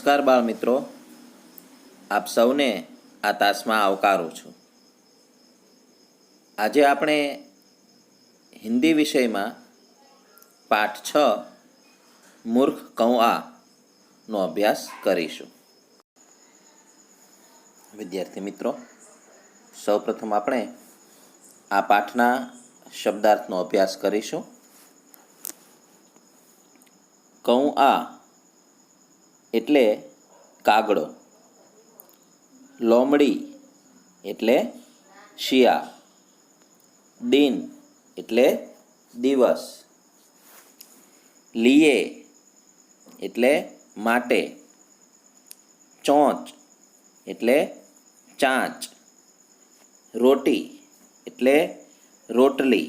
નમસ્કાર બાળ મિત્રો, આપ સૌને આ તાસમાં આવકારું છું. આજે આપણે હિન્દી વિષયમાં પાઠ 6 મૂર્ખ કહું આનો અભ્યાસ કરીશું. વિદ્યાર્થી મિત્રો, સૌપ્રથમ આપણે આ પાઠના શબ્દાર્થનો અભ્યાસ કરીશું. કહું આ એટલે કાગડો, લોમડી એટલે શિયાળ, દિન એટલે દિવસ, લીએ એટલે માટે, ચોંચ એટલે ચાંચ, રોટી એટલે રોટલી,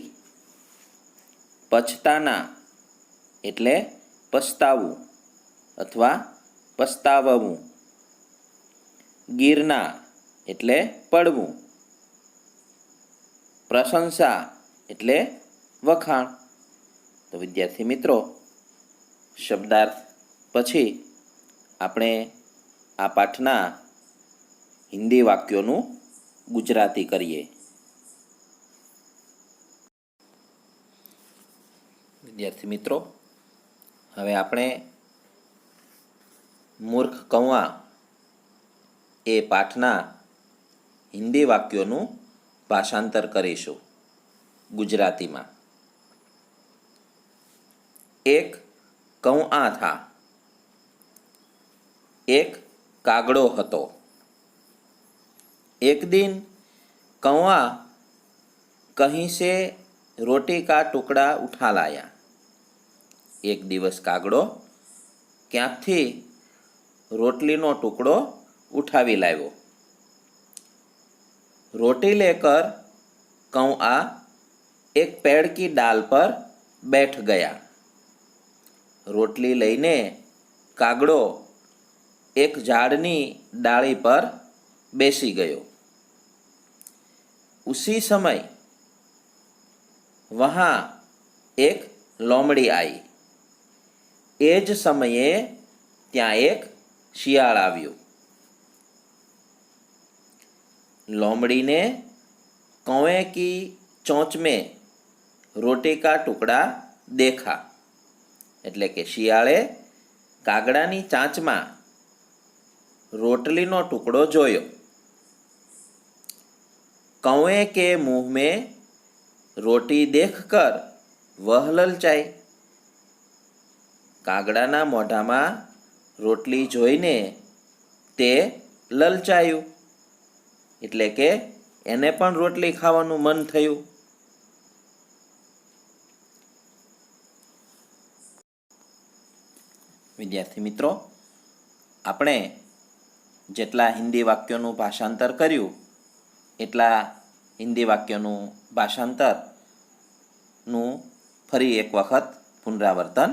પછતાના એટલે પસ્તાવું અથવા પસ્તાવવું, ગિરના એટલે પડવું, પ્રશંસા એટલે વખાણ. તો વિદ્યાર્થી મિત્રો, શબ્દાર્થ પછી આપણે આ પાઠના હિન્દી વાક્યોનું ગુજરાતી કરીએ. વિદ્યાર્થી મિત્રો, હવે આપણે મૂર્ખ કહું એ પાઠના હિન્દી વાક્યોનું ભાષાંતર કરીશું ગુજરાતીમાં. એક કહું થા. એક કાગડો હતો. એક दिन कौआ कहीं से रोटी का टुकड़ा उठा लाया. एक दिवस कागड़ो क्यांकथी रोटलीनो टुकड़ो उठावी लाव्यो. रोटी लेकर कौआ एक पेड़ की डाल पर बैठ गया. रोटली लईने कागड़ो एक झाड़नी डाली पर बेसी गयो. उसी समय वहाँ एक लोमड़ी आई. ए ज समये ત્યાં એક શિયાળ આવ્યું. लोमड़ी ने कौए की चोंच में रोटी का टुकड़ा देखा. એટલે કે શિયાળે કાગડાની ચાંચમાં રોટલીનો ટુકડો જોયો. कौए के मुंह में रोटी देखकर वह ललचाई. કાગડાના મોઢામાં રોટલી જોઈને તે લલચાયું, એટલે કે એને પણ રોટલી ખાવાનું મન થયું. વિદ્યાર્થી મિત્રો, આપણે જેટલા હિન્દી વાક્યોનું ભાષાંતર કર્યું એટલા હિન્દી વાક્યોનું ભાષાંતરનું ફરી એક વખત પુનરાવર્તન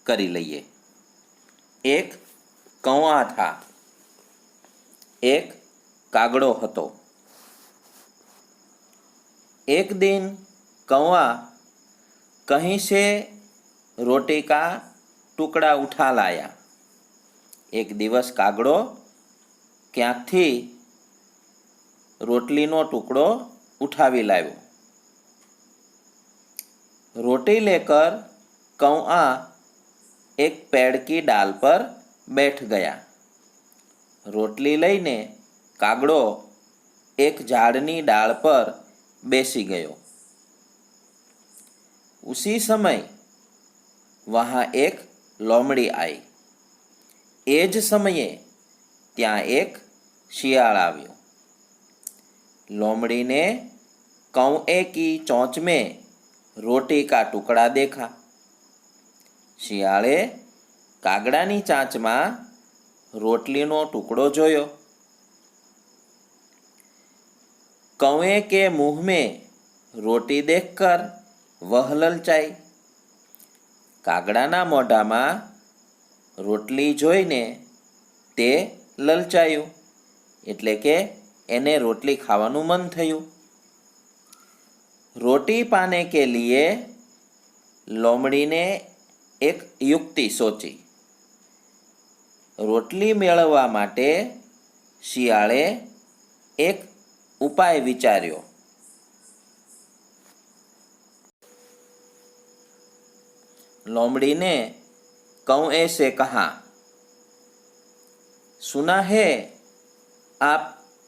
કરી લઈએ. એક કૌઆ થા. એક કાગડો હતો. एक दिन कौआ कहीं से रोटी का टुकड़ा उठा लाया. एक दिवस कागड़ो क्यांकथी रोटलीनो टुकड़ो उठावी लाव्यो. रोटी लेकर कौआ एक पेड़ की डाल पर बैठ गया. रोटली लईने कागड़ो एक झाड़नी डाल पर बेसी गयो. उसी समय वहाँ एक लोमड़ी आई. ए ज समये ત્યાં એક શિયાળ આવ્યો. लोमड़ी ने कौए की चोंच में रोटी का टुकड़ा देखा. શિયાળે કાગડાની ચાંચમાં રોટલીનો ટુકડો જોયો. कौए के मुंह में रोटी देखकर वह ललचाई. કાગડાના મોઢામાં રોટલી જોઈને તે લલચાયું, એટલે કે એને રોટલી ખાવાનું મન થયું. रोटी पाने के लिए लोमड़ी ने एक युक्ति सोची. રોટલી મેળવવા માટે શિયાળે એક ઉપાય વિચાર્યો. लोमड़ी ने कौए से कहा, सुना है आप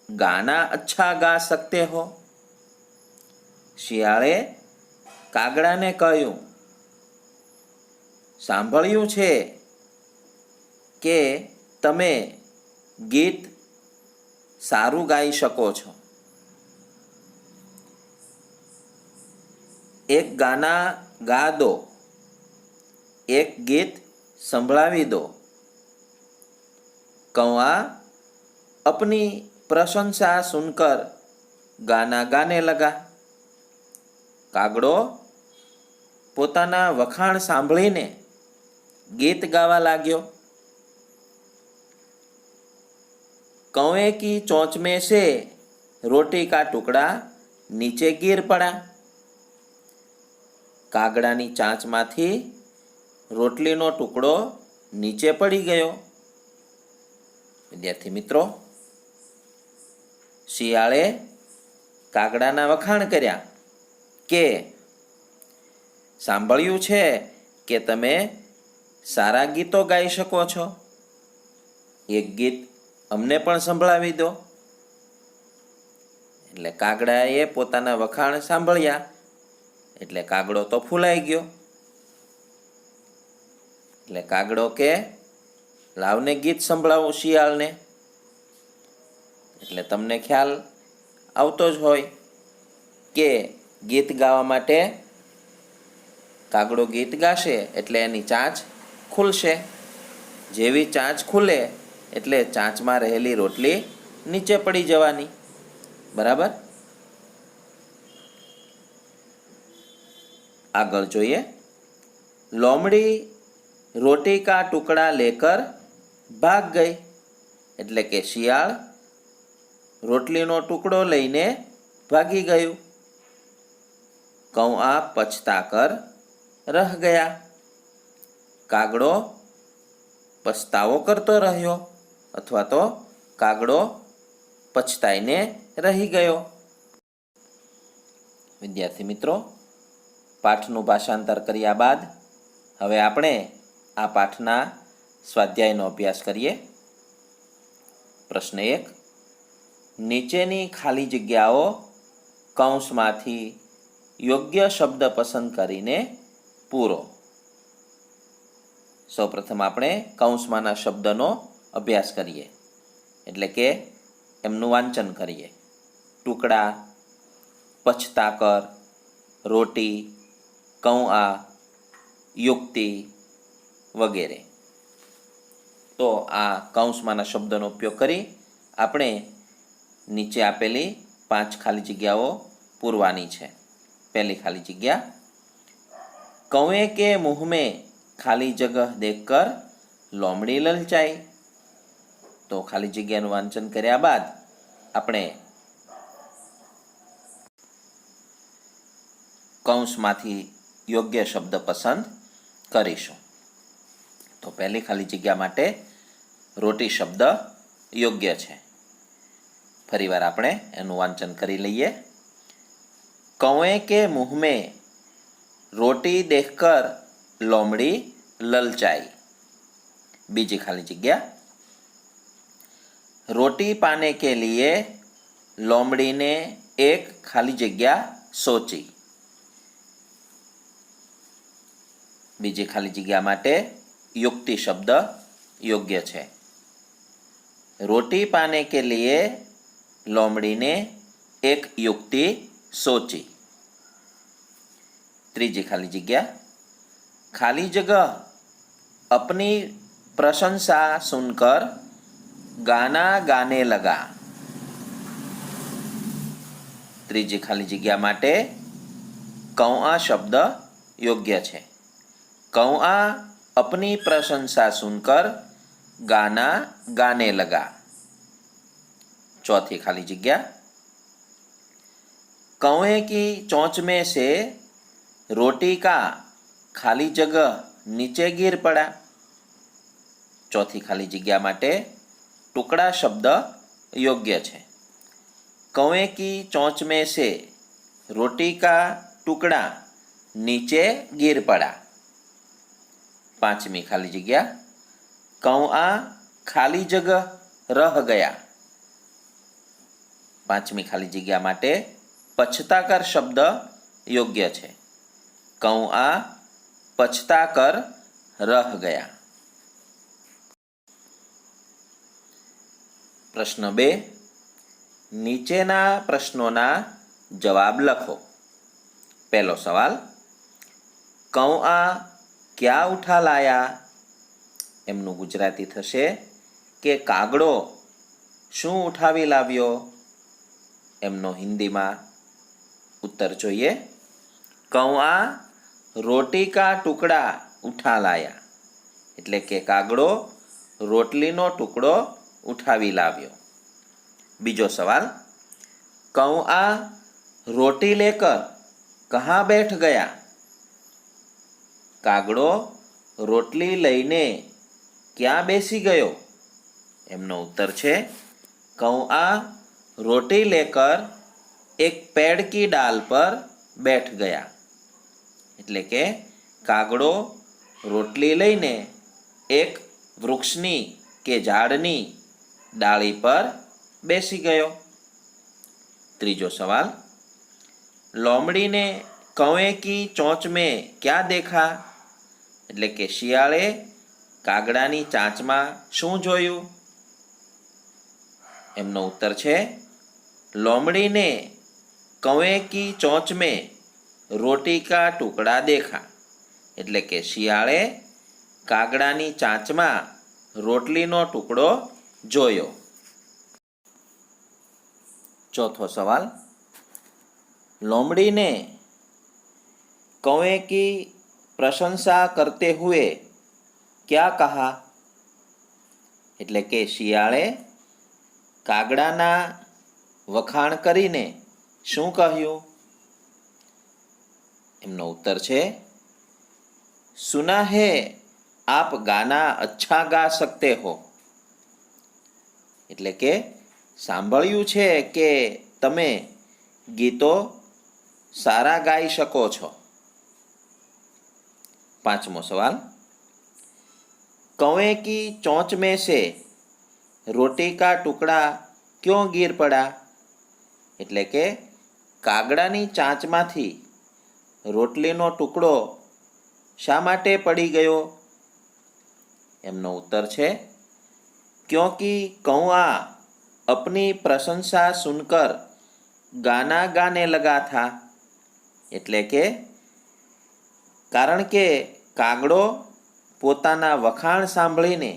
गाना अच्छा गा सकते हो. શિયાળે કાગડાને કહ્યું, સાંભળ્યું છે કે તમે ગીત સારું ગાઈ શકો છો. એક ગાના ગા દો, एक गीत संभळावी दो. कौआ अपनी प्रशंसा सुनकर गाना गाने लगा. कागड़ो पोताना वखाण सांभळीने गीत गावा लाग्यो. कौए की चोंच में से रोटी का टुकड़ा नीचे गिर पड़ा. कागड़ानी चांचमांथी રોટલીનો ટુકડો નીચે પડી ગયો. વિદ્યાર્થી મિત્રો, શિયાળે કાગડાના વખાણ કર્યા કે સાંભળ્યું છે કે તમે સારા ગીતો ગાઈ શકો છો. એક ગીત અમને પણ સંભળાવી દો. એટલે કાગડાએ પોતાના વખાણ સાંભળ્યા એટલે કાગડો તો ફૂલાઈ ગયો. એટલે કાગડો કે લાવને ગીત સંભળાવું શિયાળને. એટલે તમને ખ્યાલ આવતો જ હોય કે ગીત ગાવા માટે કાગડો ગીત ગાશે એટલે એની ચાંચ ખુલશે. જેવી ચાંચ ખુલે એટલે ચાંચમાં રહેલી રોટલી નીચે પડી જવાની. બરાબર? આગળ જોઈએ. लोमड़ी रोटी का टुकड़ा लेकर भाग गई. એટલે કે શિયાળ રોટલીનો ટુકડો લઈને ભાગી ગયું. કૌઆ પછતા કર રહ ગયા. કાગડો પછતાવો કરતો રહ્યો અથવા તો કાગડો પછતાઈને રહી ગયો. વિદ્યાર્થી મિત્રો, પાઠનું ભાષાંતર કર્યા બાદ હવે આપણે આ પાઠના સ્વાધ્યાયનો અભ્યાસ કરીએ. પ્રશ્ન 1. નીચેની ખાલી જગ્યાઓ કૌંસમાંથી યોગ્ય શબ્દ પસંદ કરીને પૂરો. સૌપ્રથમ આપણે કૌંસમાંના શબ્દનો અભ્યાસ કરીએ, એટલે કે એમનું વાંચન કરીએ. ટુકડા, પછતા કર, રોટી, કૌઆ, યુક્તિ વગેરે. તો આ કૌંસમાંના શબ્દોનો ઉપયોગ કરી આપણે નીચે આપેલી 5 ખાલી જગ્યાઓ પૂરવાની છે. પહેલી ખાલી જગ્યા, કૌએ કે મુંહ में ખાલી જગહ देखकर लोमड़ी ललचाई. તો ખાલી જગ્યાનું વાંચન કર્યા બાદ આપણે કૌંસમાંથી યોગ્ય શબ્દ પસંદ કરીશું. તો પહેલી ખાલી જગ્યા માટે રોટી શબ્દ યોગ્ય છે. ફરીવાર આપણે એનું વાંચન કરી લઈએ. કૌએ કે મુંહ में रोटी देखकर लोमड़ी ललचाई. બીજી ખાલી જગ્યા, रोटी पाने के लिए लोमड़ी ने एक खाली जगह सोची. બીજી ખાલી જગ્યા માટે યુક્તિ શબ્દ યોગ્ય છે. रोटी पाने के लिए लोमड़ी ने एक युक्ति सोची. ત્રીજી ખાલી જગ્યા, खाली जगह अपनी प्रशंसा सुनकर गाना गाने लगा. ત્રીજી ખાલી જગ્યા માટે કૌઆ શબ્દ યોગ્ય છે. कौआ अपनी प्रशंसा सुनकर गाना गाने लगा. चौथी खाली जगह, कौए की चोंच में से रोटी का खाली जगह नीचे गिर पड़ा. ચોથી ખાલી જગ્યા માટે ટુકડા શબ્દ યોગ્ય છે. કौए की चोंच में से रोटी का टुकड़ा नीचे गिर पड़ा. પાંચમી ખાલી જગ્યા કૌઆ ખાલી જગહ રહ ગયા. પાંચમી ખાલી જગ્યા માટે પછતા કર શબ્દ યોગ્ય છે. કૌઆ પછતા કર રહ ગયા. પ્રશ્ન 2. નીચેના પ્રશ્નોના જવાબ લખો. પહેલો સવાલ, કૌઆ ક્યા ઉઠા લાયા? એમનું ગુજરાતી થશે કે કાગડો શું ઉઠાવી લાવ્યો? એમનો હિન્દીમાં ઉત્તર જોઈએ. કૌઆ રોટી કા ટુકડા ઉઠા લાયા, એટલે કે કાગડો રોટલીનો ટુકડો ઉઠાવી લાવ્યો. બીજો સવાલ, કૌઆ રોટી લેકર કહા બેઠ ગયા? કાગડો રોટલી લઈને ક્યાં બેસી ગયો? એમનો ઉત્તર છે કૌઆ રોટી લેકર એક પેડ કી ડાલ પર બેઠ ગયા, એટલે કે કાગડો રોટલી લઈને એક વૃક્ષની કે ઝાડની ડાળી પર બેસી ગયો. ત્રીજો સવાલ, લોમડી ને કौए की चोंच में क्या देखा? એટલે કે શિયાળે કાગડાની ચાંચમાં શું જોયું? એમનો ઉત્તર છે लोमड़ी ने कौए की चोंच में रोटी का टुकड़ा देखा, એટલે કે શિયાળે કાગડાની ચાંચમાં રોટલીનો ટુકડો જોયો. ચોથો સવાલ, लोमड़ी ने कौए की प्रशंसा करते हुए क्या कहा? એટલે કે શિયાળે કાગડાના વખાણ કરીને શું કહ્યું? એમનો ઉત્તર છે સુના હે આપ ગાના અચ્છા ગા સકતે હો, એટલે કે સાંભળ્યું છે કે તમે ગીતો સારા ગાઈ શકો છો. પાંચમો સવાલ, कौए की चोंच में से रोटी का टुकड़ा क्यों गिर पड़ा? એટલે કે કાગડાની ચાંચમાંથી રોટલીનો ટુકડો શા માટે પડી ગયો? એમનો ઉત્તર છે क्योंकि कौआ अपनी प्रशंसा सुनकर गाना गाने लगा था, એટલે કે કારણ કે કાગડો પોતાના વખાણ સાંભળીને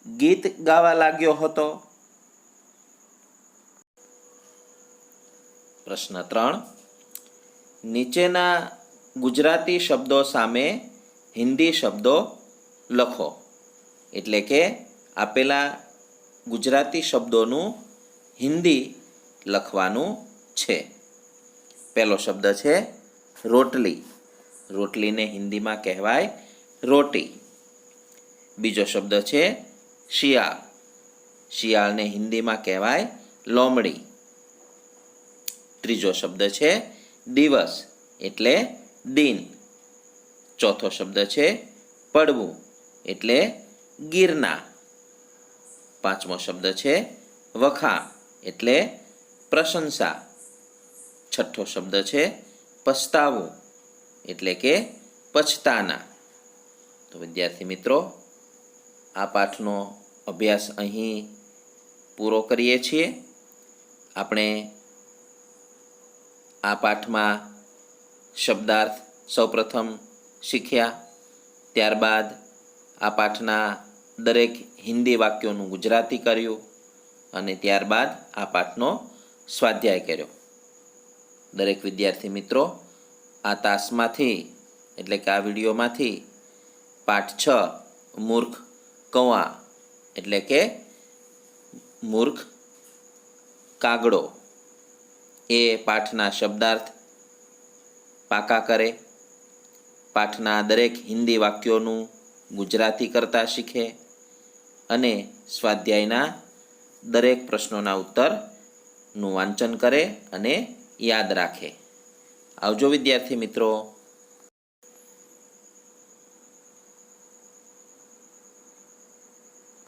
ગીત ગાવા લાગ્યો હતો. પ્રશ્ન 3. નીચેના ગુજરાતી શબ્દો સામે હિન્દી શબ્દો લખો, એટલે કે આપેલા ગુજરાતી શબ્દોનું હિન્દી લખવાનું છે. પહેલો શબ્દ છે રોટલી. રોટલીને હિન્દીમાં કહેવાય રોટી. બીજો શબ્દ છે શિયાળ. શિયાળને હિન્દીમાં કહેવાય લોમડી. ત્રીજો શબ્દ છે દિવસ, એટલે દિન. ચોથો શબ્દ છે પડવું, એટલે ગિરનાર. પાંચમો શબ્દ છે વખાણ, એટલે પ્રશંસા. છઠ્ઠો શબ્દ છે પસ્તાવું, એટલે કે પછતાના. તો વિદ્યાર્થી મિત્રો, આ પાઠનો અભ્યાસ અહીં પૂરો કરીએ છીએ. આપણે આ પાઠમાં શબ્દાર્થ સૌપ્રથમ શીખ્યા, ત્યારબાદ આ પાઠના દરેક હિન્દી વાક્યોનું ગુજરાતી કર્યું અને ત્યારબાદ આ પાઠનો સ્વાધ્યાય કર્યો. દરેક વિદ્યાર્થી મિત્રો આ તાસમાંથી એટલે કે આ વિડીયોમાંથી પાઠ 6 મૂર્ખ કૌઆ એટલે કે મૂર્ખ કાગડો એ પાઠના શબ્દાર્થ પાકા કરે, પાઠના દરેક હિન્દી વાક્યોનું ગુજરાતી કરતા શીખે અને સ્વાધ્યાયના દરેક પ્રશ્નોના ઉત્તરનું વાંચન કરે અને યાદ રાખે. આવજો વિદ્યાર્થી મિત્રો.